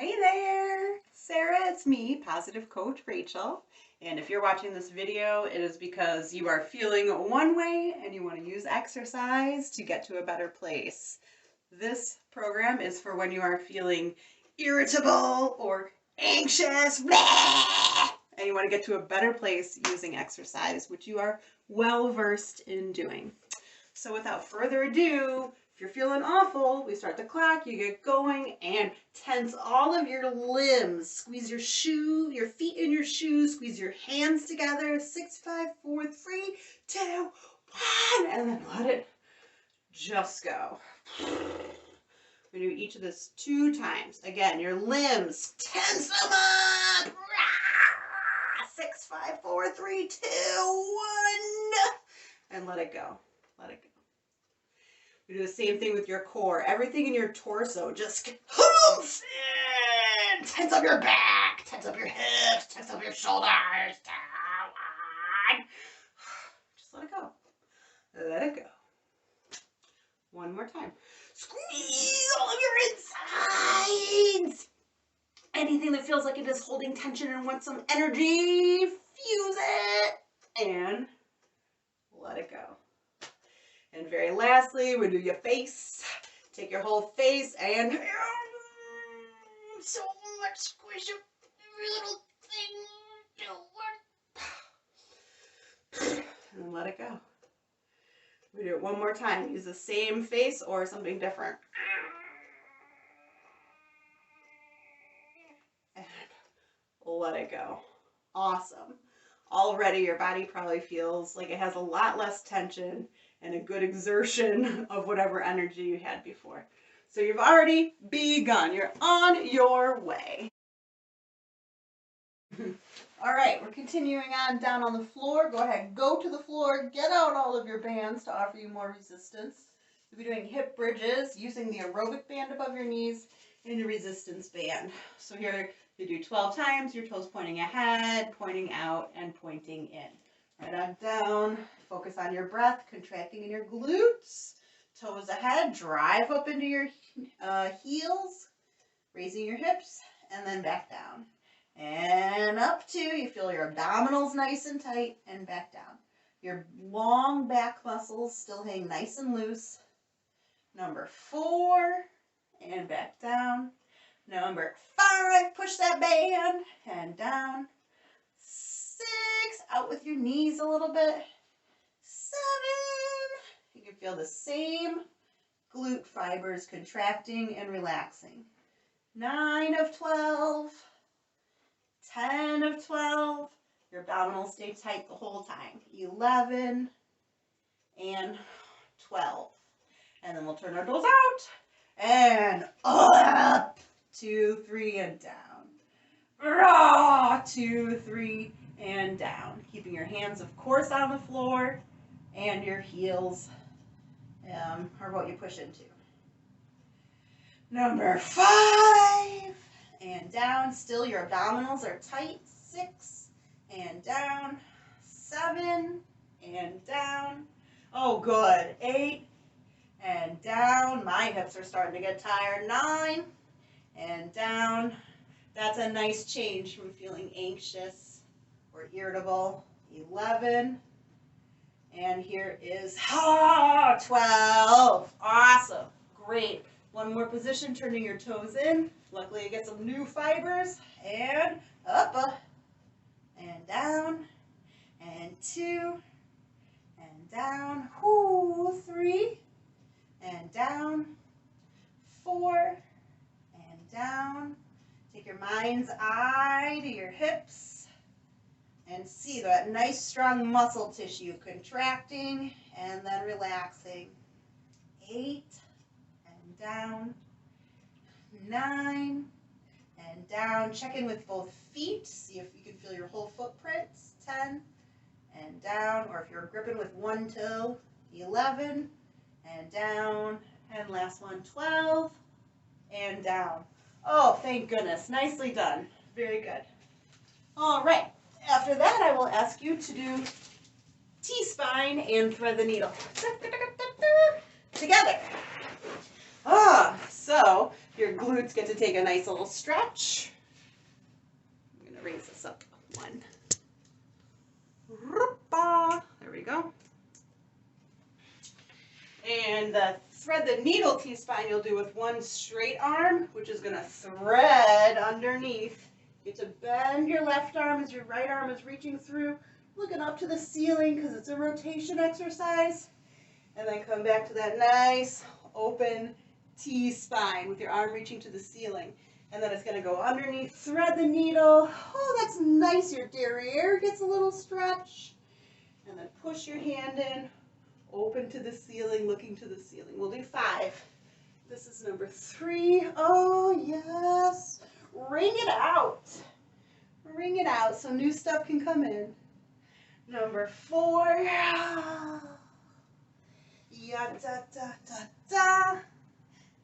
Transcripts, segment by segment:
Hey there, Sarah, it's me, Positive Coach Rachel. And if you're watching this video, it is because you are feeling one way and you want to use exercise to get to a better place. This program is for when you are feeling irritable or anxious, and you want to get to a better place using exercise, which you are well versed in doing. So without further ado, if you're feeling awful, we start the clock, you get going, and tense all of your limbs. Squeeze your feet in your shoes, squeeze your hands together. 6, 5, 4, 3, 2, 1, and then let it just go. We do each of this 2 times. Again, your limbs, tense them up. 6, 5, 4, 3, 2, 1, and let it go. Let it go. We do the same thing with your core. Everything in your torso, just tense up your back, tense up your hips, tense up your shoulders. Just let it go. Let it go. One more time. Squeeze all of your insides. Anything that feels like it is holding tension and wants some energy, fuse it and let it go. And very lastly, we do your face. Take your whole face and so much squish every little thing. And let it go. We do it one more time. Use the same face or something different. And let it go. Awesome. Already your body probably feels like it has a lot less tension and a good exertion of whatever energy you had before. So you've already begun. You're on your way. All right, we're continuing on down on the floor. Go ahead, go to the floor, get out all of your bands to offer you more resistance. We'll be doing hip bridges using the aerobic band above your knees and a resistance band. So here you do 12 times, your toes pointing ahead, pointing out, and pointing in. Right on down, focus on your breath, contracting in your glutes, toes ahead, drive up into your heels, raising your hips, and then back down. And up 2, you feel your abdominals nice and tight, and back down. Your long back muscles still hang nice and loose. Number 4, and back down. Number 5, push that band, and down. 6, out with your knees a little bit. 7, you can feel the same glute fibers contracting and relaxing. 9 of 12, 10 of 12, your abdominals stay tight the whole time. 11 and 12. And then we'll turn our toes out and up, 2, 3, and down. 2, 3, and down. Keeping your hands, of course, on the floor and your heels are what you push into. Number 5, and down. Still, your abdominals are tight. 6, and down. 7, and down. Oh, good. 8, and down. My hips are starting to get tired. 9, and down. That's a nice change from feeling anxious or irritable. 11, and here is 12. Awesome. Great. One more position, turning your toes in. Luckily, you get some new fibers. And up, and down, and 2, and down. 3, and down. 4, and down. Take your mind's eye to your hips and see that nice strong muscle tissue contracting and then relaxing. 8, and down. 9, and down. Check in with both feet. See if you can feel your whole footprints. 10, and down. Or if you're gripping with one toe. 11, and down. And last one, 12, and down. Oh, thank goodness. Nicely done. Very good. All right. After that, I will ask you to do T-spine and thread the needle. Together. So you're glutes get to take a nice little stretch. I'm going to raise this up one. There we go. And the thread the needle T-spine you'll do with one straight arm, which is going to thread underneath. You get to bend your left arm as your right arm is reaching through, looking up to the ceiling because it's a rotation exercise. And then come back to that nice open T-spine with your arm reaching to the ceiling. And then it's going to go underneath, thread the needle. Oh, that's nice. Your derriere gets a little stretch. And then push your hand in, open to the ceiling, looking to the ceiling. We'll do 5. This is number 3. Oh, yes. Ring it out. Ring it out so new stuff can come in. Number 4. Ya da da da da.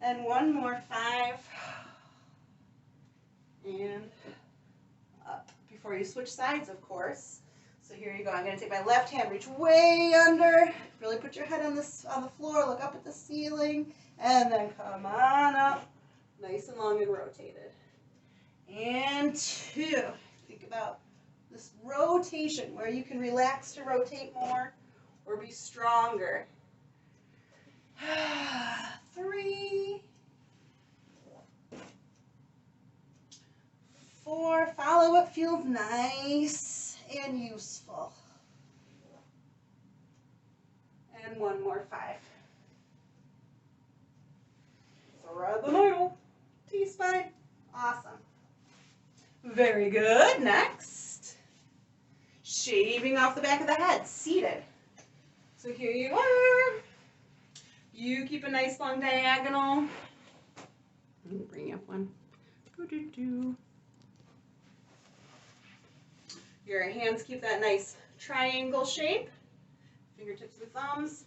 And one more 5. And up. Before you switch sides, of course. So here you go. I'm going to take my left hand, reach way under. Really put your head on the floor. Look up at the ceiling. And then come on up. Nice and long and rotated. And 2. Think about this rotation where you can relax to rotate more or be stronger. 3. 4. Follow what feels nice and useful. And one more 5. Thread the needle. T-spine. Awesome. Very good. Next. Shaving off the back of the head. Seated. So here you are. You keep a nice long diagonal. Let me bring up one. Your hands keep that nice triangle shape. Fingertips and thumbs.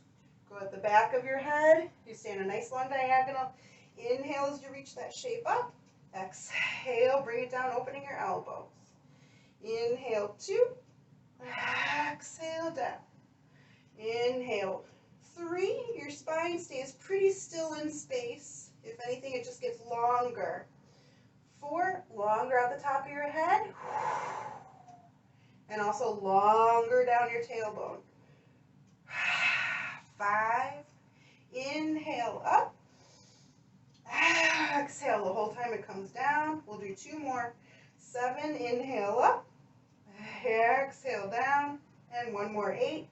Go at the back of your head. You stay in a nice long diagonal. Inhale as you reach that shape up. Exhale, bring it down, opening your elbows. Inhale, 2. Exhale, down. Inhale, 3. Your spine stays pretty still in space. If anything, it just gets longer. 4. Longer at the top of your head. And also longer down your tailbone. 5. Inhale, up. Exhale the whole time it comes down. We'll do 2 more. 7. Inhale, up. Exhale, down. And one more. 8.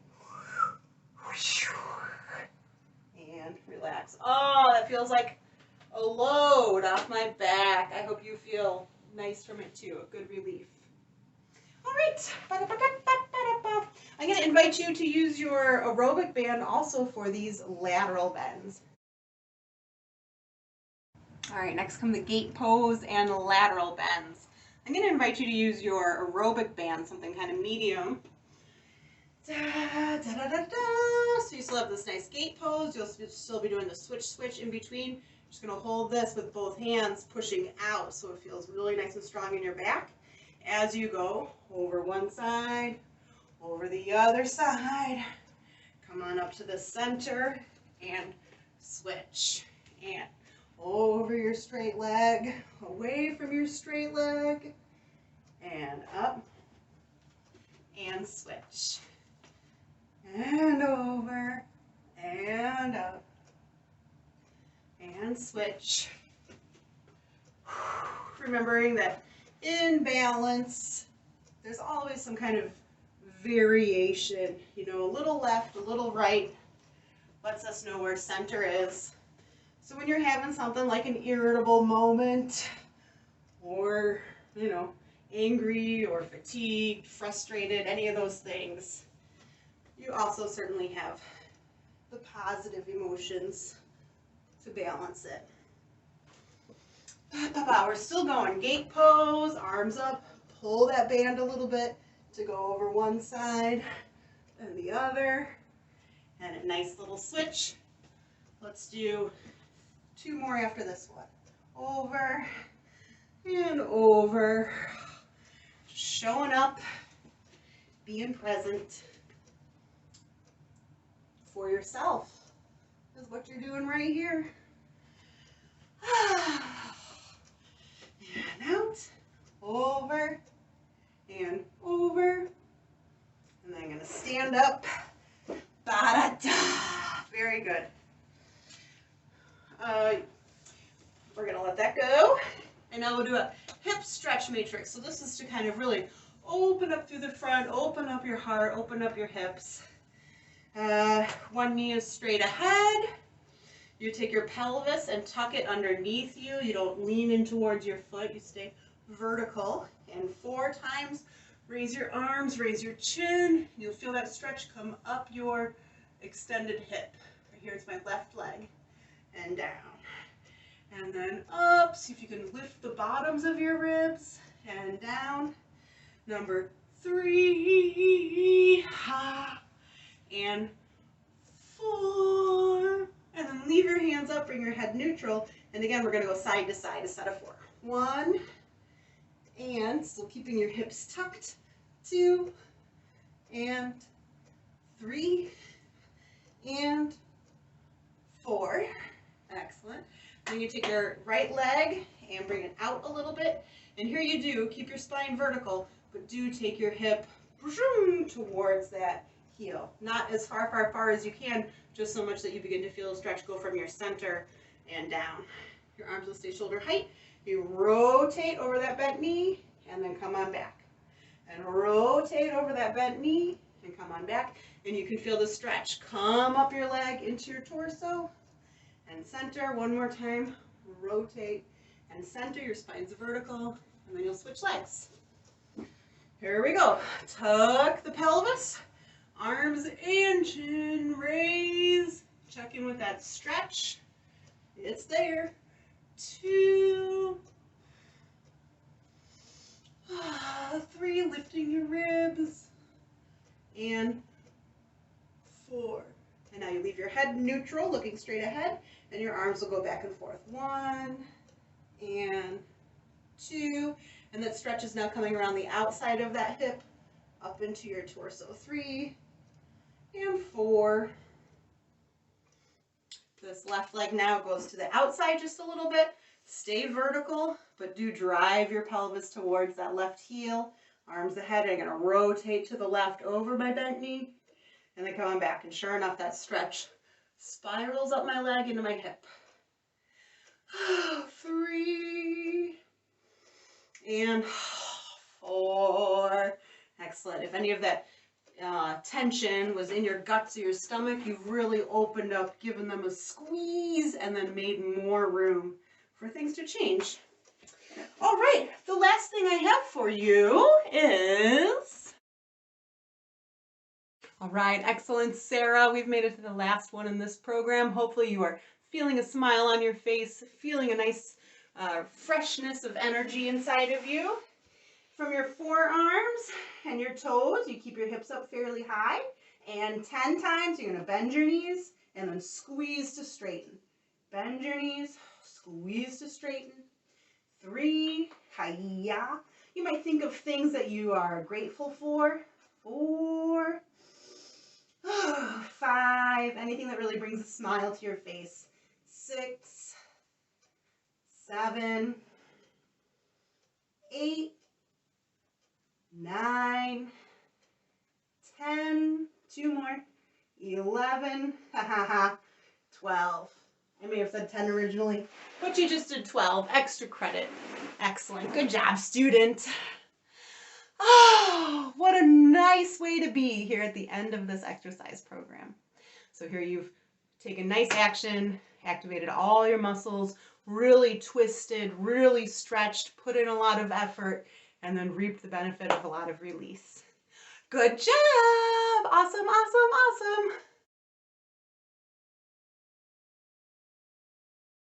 And relax. Oh, that feels like a load off my back. I hope you feel nice from it too. A good relief. All right. I'm going to invite you to use your aerobic band also for these lateral bends. All right, next come the gate pose and lateral bends. I'm going to invite you to use your aerobic band, something kind of medium. Da, da, da, da, da. So you still have this nice gate pose. You'll still be doing the switch in between. Just going to hold this with both hands pushing out so it feels really nice and strong in your back. As you go over one side, over the other side, come on up to the center and switch. And over your straight leg, away from your straight leg, and up, and switch. And over, and up, and switch. Remembering that in balance, there's always some kind of variation, you know, a little left, a little right, lets us know where center is. So when you're having something like an irritable moment, or, you know, angry or fatigued, frustrated, any of those things, you also certainly have the positive emotions to balance it. We're still going. Gate pose, arms up, pull that band a little bit to go over one side and the other, and a nice little switch. Let's do 2 more after this one. Over and over. Showing up, being present for yourself is what you're doing right here. over, and over. And then I'm going to stand up. Ba-da-da. Very good. We're going to let that go. And now we'll do a hip stretch matrix. So this is to kind of really open up through the front, open up your heart, open up your hips. One knee is straight ahead. You take your pelvis and tuck it underneath you. You don't lean in towards your foot. You stay vertical. And 4 times, raise your arms, raise your chin. You'll feel that stretch come up your extended hip. Right here is my left leg. And down. And then up. See if you can lift the bottoms of your ribs. And down. Number 3. Ha. And 4. And then leave your hands up, bring your head neutral. And again, we're going to go side to side, a set of 4. 1. And still keeping your hips tucked. 2. And 3. And 4. Excellent. Then you take your right leg and bring it out a little bit. And here you do, keep your spine vertical, but do take your hip towards that heel. Not as far as you can, just so much that you begin to feel a stretch go from your center and down. Your arms will stay shoulder height. You rotate over that bent knee and then come on back. And rotate over that bent knee and come on back. And you can feel the stretch. Come up your leg into your torso and center. One more time. Rotate and center. Your spine's vertical. And then you'll switch legs. Here we go. Tuck the pelvis. Arms and chin. Raise. Check in with that stretch. It's there. 2. 3. Lifting your ribs. And 4. And now you leave your head neutral, looking straight ahead, and your arms will go back and forth. 1 and 2. And that stretch is now coming around the outside of that hip, up into your torso. 3 and 4. This left leg now goes to the outside just a little bit. Stay vertical, but do drive your pelvis towards that left heel. Arms ahead, and I'm going to rotate to the left over my bent knee. And then coming back, and sure enough, that stretch spirals up my leg into my hip. 3 and 4. Excellent. If any of that tension was in your guts or your stomach, you've really opened up, given them a squeeze, and then made more room for things to change. All right, the last thing I have for you is... All right, excellent, Sarah. We've made it to the last one in this program. Hopefully you are feeling a smile on your face, feeling a nice freshness of energy inside of you. From your forearms and your toes, you keep your hips up fairly high. And 10 times, you're going to bend your knees and then squeeze to straighten. Bend your knees, squeeze to straighten. 3, hi-ya. You might think of things that you are grateful for. 4, 5, anything that really brings a smile to your face. 6, 7, 8, 9, 10, 2 more, 11, 12. I may have said 10 originally, but you just did 12. Extra credit. Excellent. Good job, student. Oh, what a nice way to be here at the end of this exercise program. So here you've taken nice action, activated all your muscles, really twisted, really stretched, put in a lot of effort, and then reaped the benefit of a lot of release. Good job! Awesome, awesome, awesome.